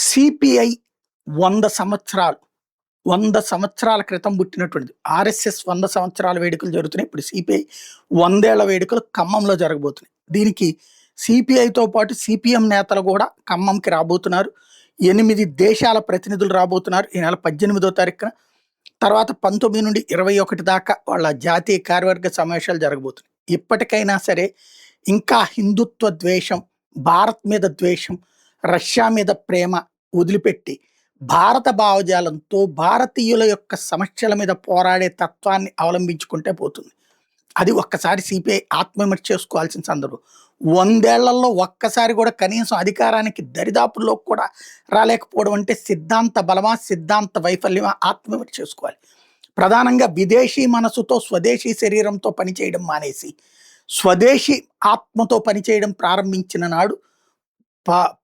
CPI 100 సంవత్సరాలు, 100 సంవత్సరాల క్రితం పుట్టినటువంటిది. ఆర్ఎస్ఎస్ 100 సంవత్సరాల వేడుకలు జరుగుతున్నాయి. ఇప్పుడు సిపిఐ 100 ఏళ్ల వేడుకలు ఖమ్మంలో జరగబోతున్నాయి. దీనికి సిపిఐతో పాటు సిపిఎం నేతలు కూడా ఖమ్మంకి రాబోతున్నారు. 8 దేశాల ప్రతినిధులు రాబోతున్నారు ఈ నెల 18వ తారీఖున. తర్వాత 19 నుండి 21 దాకా వాళ్ళ జాతీయ కార్యవర్గ సమావేశాలు జరగబోతున్నాయి. ఇప్పటికైనా సరే ఇంకా హిందుత్వ ద్వేషం, భారత్ మీద ద్వేషం, రష్యా మీద ప్రేమ వదిలిపెట్టి భారత భావజాలంతో భారతీయుల యొక్క సమస్యల మీద పోరాడే తత్వాన్ని అవలంబించుకుంటే పోతుంది. అది ఒక్కసారి సిపిఐ ఆత్మవిమర్శ చేసుకోవాల్సిన సందర్భం. 100 ఏళ్లలో ఒక్కసారి కూడా కనీసం అధికారానికి దరిదాపుల్లో కూడా రాలేకపోవడం అంటే సిద్ధాంత బలమా, సిద్ధాంత వైఫల్యమా ఆత్మవిమర్శ చేసుకోవాలి. ప్రధానంగా విదేశీ మనసుతో స్వదేశీ శరీరంతో పనిచేయడం మానేసి స్వదేశీ ఆత్మతో పనిచేయడం ప్రారంభించిన నాడు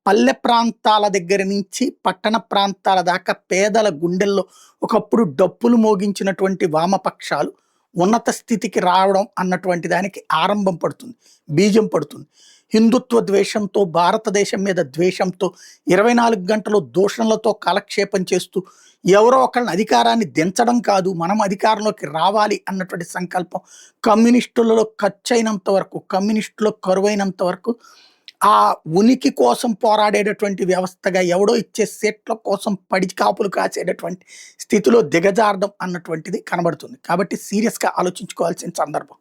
పల్లె ప్రాంతాల దగ్గర నుంచి పట్టణ ప్రాంతాల దాకా పేదల గుండెల్లో ఒకప్పుడు డప్పులు మోగించినటువంటి వామపక్షాలు ఉన్నత స్థితికి రావడం అన్నటువంటి దానికి ఆరంభం పడుతుంది, బీజం పడుతుంది. హిందుత్వ ద్వేషంతో, భారతదేశం మీద ద్వేషంతో 24 గంటలు దూషణలతో కాలక్షేపం చేస్తూ ఎవరో ఒకళ్ళని అధికారాన్ని దించడం కాదు, మనం అధికారంలోకి రావాలి అన్నటువంటి సంకల్పం కమ్యూనిస్టులలో ఖర్చయినంత వరకు, కమ్యూనిస్టులో కరువైనంత వరకు ఆ ఉనికి కోసం పోరాడేటటువంటి వ్యవస్థగా ఎవడో ఇచ్చే సీట్ల కోసం పడి కాపులు కాసేటటువంటి స్థితిలో దిగజారడం అన్నటువంటిది కనబడుతుంది. కాబట్టి సీరియస్గా ఆలోచించుకోవాల్సిన సందర్భం.